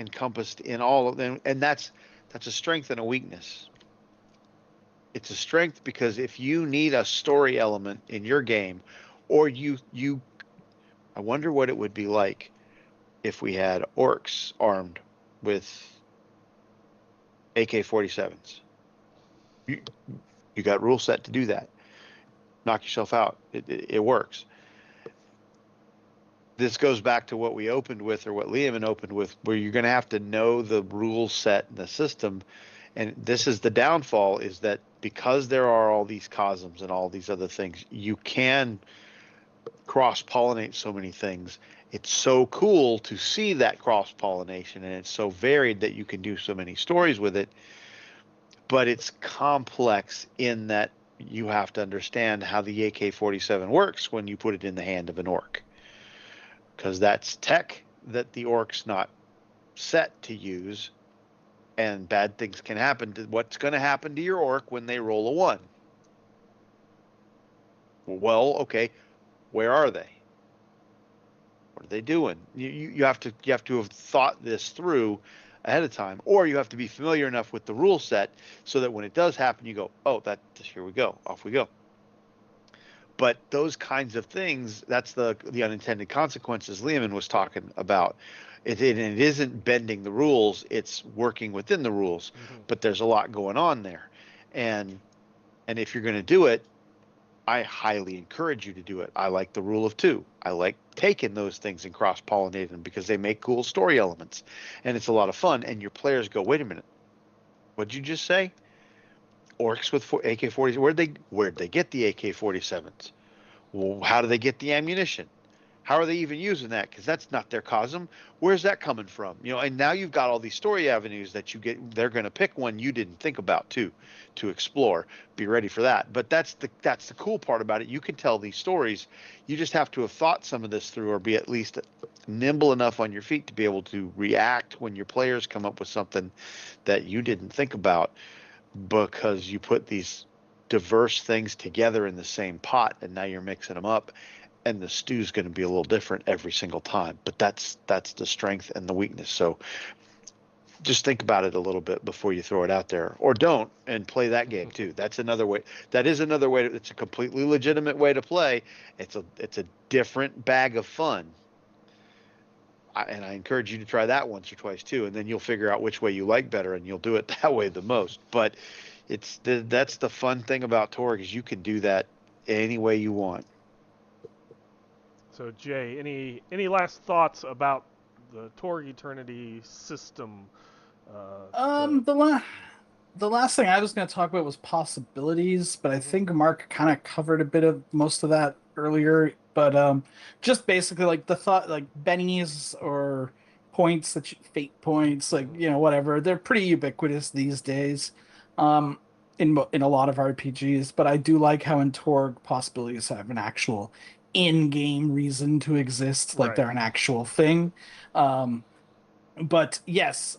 encompassed in all of them, and that's a strength and a weakness. It's a strength because if you need a story element in your game, or I wonder what it would be like if we had orcs armed with AK-47s. You got rule set to do that. Knock yourself out. It works. This goes back to what we opened with, or what Leamon opened with, where you're going to have to know the rule set and the system. And this is the downfall, is that because there are all these cosms and all these other things, you can cross-pollinate so many things. It's so cool to see that cross-pollination, and it's so varied that you can do so many stories with it. But it's complex in that you have to understand how the AK-47 works when you put it in the hand of an orc, because that's tech that the orc's not set to use, and bad things can happen. What's going to happen to your orc when they roll a 1? Well, okay, where are they? What are they doing? You have to have thought this through ahead of time, or you have to be familiar enough with the rule set so that when it does happen, you go, oh, here we go, off we go. But those kinds of things, that's the unintended consequences Leamon was talking about. It isn't bending the rules, it's working within the rules. Mm-hmm. But there's a lot going on there. And if you're going to do it, I highly encourage you to do it. I like the rule of 2. I like taking those things and cross-pollinating them because they make cool story elements. And it's a lot of fun. And your players go, wait a minute, what'd you just say? Orcs with AK-47, where'd they get the AK-47s? Well, how do they get the ammunition? How are they even using that? Because that's not their cosm. Where's that coming from? And now you've got all these story avenues that you get. They're going to pick one you didn't think about to explore. Be ready for that. But that's the cool part about it. You can tell these stories. You just have to have thought some of this through, or be at least nimble enough on your feet to be able to react when your players come up with something that you didn't think about, because you put these diverse things together in the same pot, and now you're mixing them up, and the stew's going to be a little different every single time. But that's the strength and the weakness. So just think about it a little bit before you throw it out there, or don't, and play that game too. That's another way. That is another way. It's a completely legitimate way to play. It's a different bag of fun. And I encourage you to try that once or twice too, and then you'll figure out which way you like better, and you'll do it that way the most. But that's the fun thing about Torg, is you can do that any way you want. So Jay, any last thoughts about the Torg Eternity system? The last thing I was going to talk about was possibilities, but I think Mark kind of covered a bit of most of that earlier. But just basically, like, the thought, like bennies or points, fate points, like, whatever, they're pretty ubiquitous these days in a lot of RPGs. But I do like how in Torg possibilities have an actual in-game reason to exist, like they're an actual thing. But yes,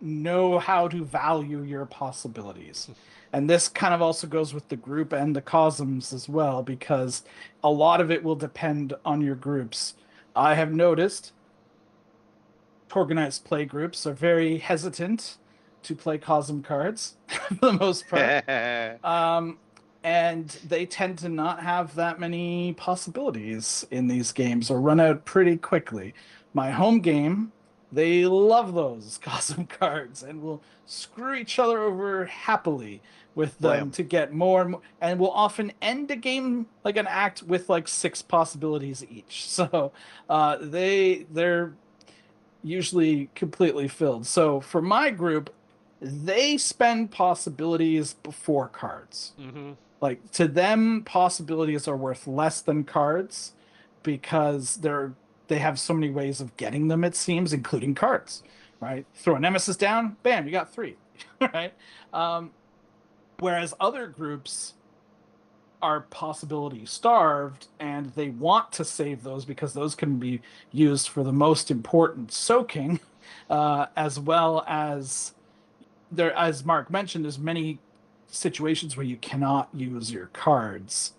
know how to value your possibilities. And this kind of also goes with the group and the cosms as well, because a lot of it will depend on your groups. I have noticed organized play groups are very hesitant to play cosm cards for the most part. And they tend to not have that many possibilities in these games, or run out pretty quickly. My home game, they love those cosm cards and will screw each other over happily with them to get more and more, and will often end a game, like an act, with like 6 possibilities each. So they're usually completely filled. So for my group, they spend possibilities before cards. Mm-hmm. Like, to them, possibilities are worth less than cards, because they have so many ways of getting them, it seems, including cards, right? Throw a nemesis down, bam, you got 3, right? Whereas other groups are possibility starved, and they want to save those because those can be used for the most important soaking, as well as as Mark mentioned, there's many situations where you cannot use your cards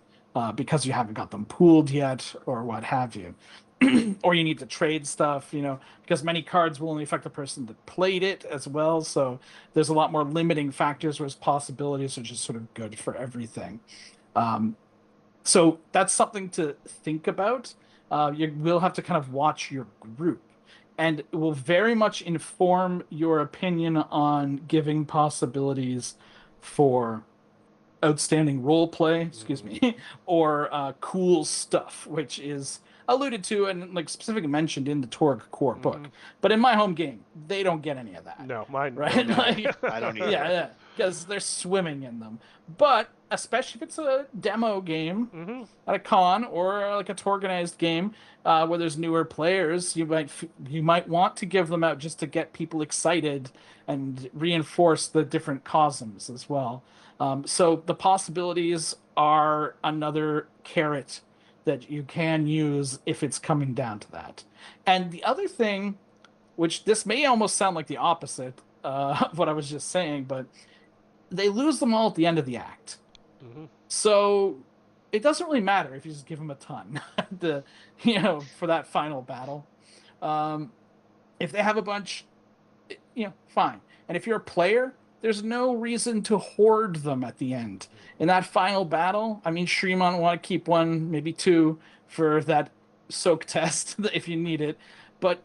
because you haven't got them pooled yet, or what have you. or you need to trade stuff, because many cards will only affect the person that played it as well. So there's a lot more limiting factors, whereas possibilities are just sort of good for everything. Um, so that's something to think about. You will have to kind of watch your group, and it will very much inform your opinion on giving possibilities for outstanding role play, excuse me, or cool stuff, which is alluded to and like specifically mentioned in the Torg core book. But in my home game, they don't get any of that. No, mine right? No, Like, I don't either. yeah, because they're swimming in them. But especially if it's a demo game at a con or like a organized game where there's newer players, you might want to give them out just to get people excited and reinforce the different cosms as well. So the possibilities are another carrot that you can use if it's coming down to that. And the other thing, which this may almost sound like the opposite of what I was just saying, but they lose them all at the end of the act. So it doesn't really matter if you just give them a ton, for that final battle. If they have a bunch, fine. And if you're a player, there's no reason to hoard them at the end. In that final battle, I mean, Shreemon will want to keep one, maybe two, for that soak test if you need it. But,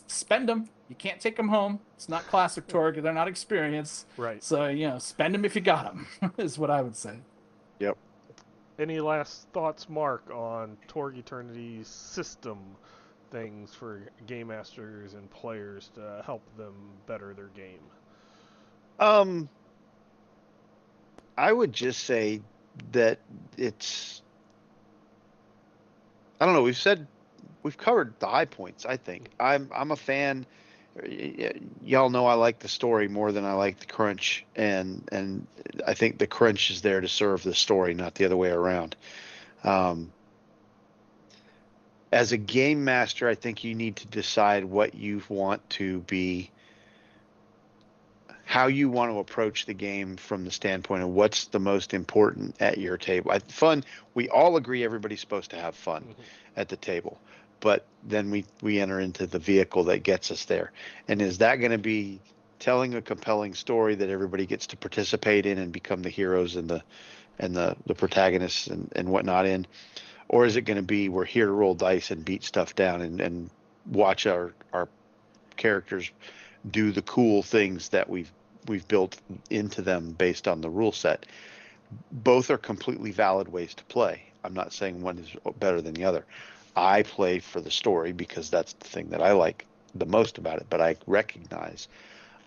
spend them. You can't take them home. It's not classic Torg. They're not experienced. Right. So, spend them if you got them, is what I would say. Yep. Any last thoughts, Mark, on Torg Eternity's system things for game masters and players to help them better their game? I would just say that it's, I don't know, we've covered the high points, I think. I'm a fan. Y'all know I like the story more than I like the crunch, and I think the crunch is there to serve the story, not the other way around. As a game master, I think you need to decide what you want to be, how you want to approach the game from the standpoint of what's the most important at your table. Fun, we all agree everybody's supposed to have fun at the table, but then we enter into the vehicle that gets us there. And is that going to be telling a compelling story that everybody gets to participate in and become the heroes and the protagonists and whatnot in? Or is it going to be we're here to roll dice and beat stuff down and watch our characters do the cool things that we've built into them based on the rule set? Both are completely valid ways to play. I'm not saying one is better than the other. I play for the story because that's the thing that I like the most about it, but I recognize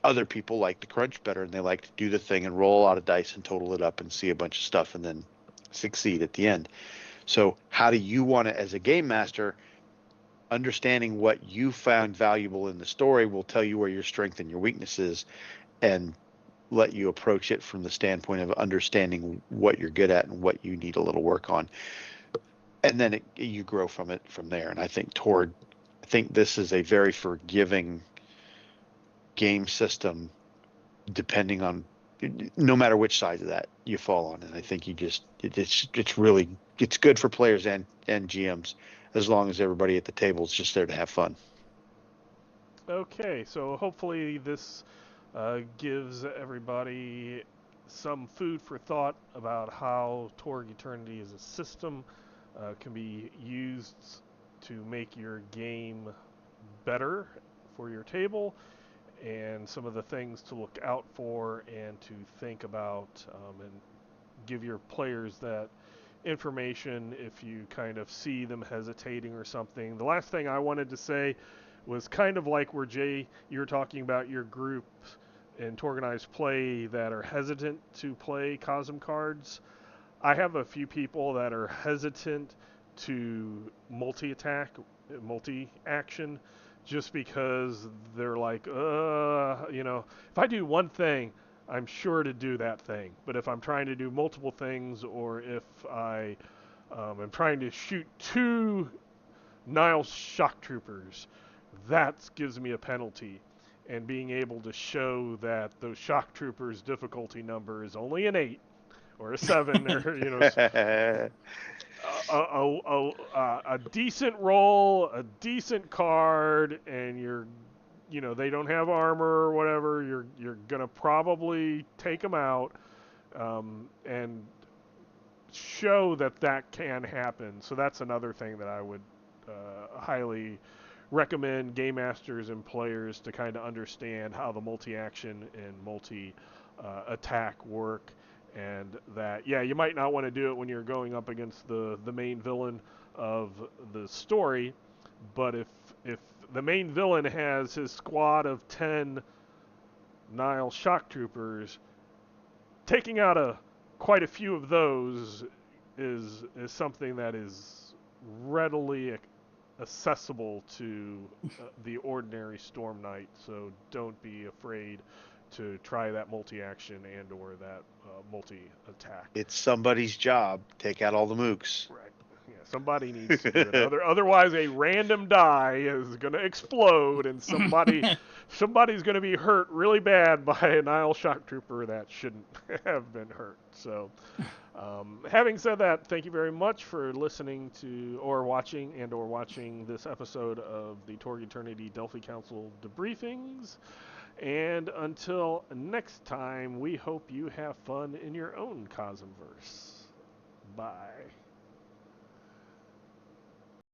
other people like to crunch better and they like to do the thing and roll a lot of dice and total it up and see a bunch of stuff and then succeed at the end. So how do you want to, as a game master, understanding what you found valuable in the story will tell you where your strength and your weakness is and let you approach it from the standpoint of understanding what you're good at and what you need a little work on. And then you grow from it from there. And I think this is a very forgiving game system, depending on, no matter which side of that you fall on. And I think it's good for players and GMs, as long as everybody at the table is just there to have fun. Okay, so hopefully this gives everybody some food for thought about how Torg Eternity as a system can be used to make your game better for your table, and some of the things to look out for and to think about, and give your players that information if you kind of see them hesitating or something. The last thing I wanted to say was kind of like where Jay, you were talking about your group in organized play that are hesitant to play Cosm cards. I have a few people that are hesitant to multi-attack, multi-action, just because they're like, if I do one thing, I'm sure to do that thing. But if I'm trying to do multiple things, or if I am trying to shoot 2 Nile shock troopers, that gives me a penalty. And being able to show that those shock troopers' difficulty number is only an 8 or a 7, or a decent roll, a decent card, and they don't have armor or whatever, you're gonna probably take them out, and show that can happen. So that's another thing that I would highly recommend game masters and players to kind of understand how the multi-action and multi-attack work, and that you might not want to do it when you're going up against the main villain of the story, but if the main villain has his squad of 10 Nile shock troopers, taking out quite a few of those is something that is readily accessible to the ordinary Storm Knight. So don't be afraid to try that multi-action and or that multi-attack. It's somebody's job. Take out all the mooks. Right. Yeah, somebody needs to do it. Otherwise, a random die is going to explode, and somebody's going to be hurt really bad by a Nile shock trooper that shouldn't have been hurt. So, having said that, thank you very much for listening to or watching this episode of the Torg Eternity Delphi Council Debriefings. And until next time, we hope you have fun in your own Cosmverse. Bye.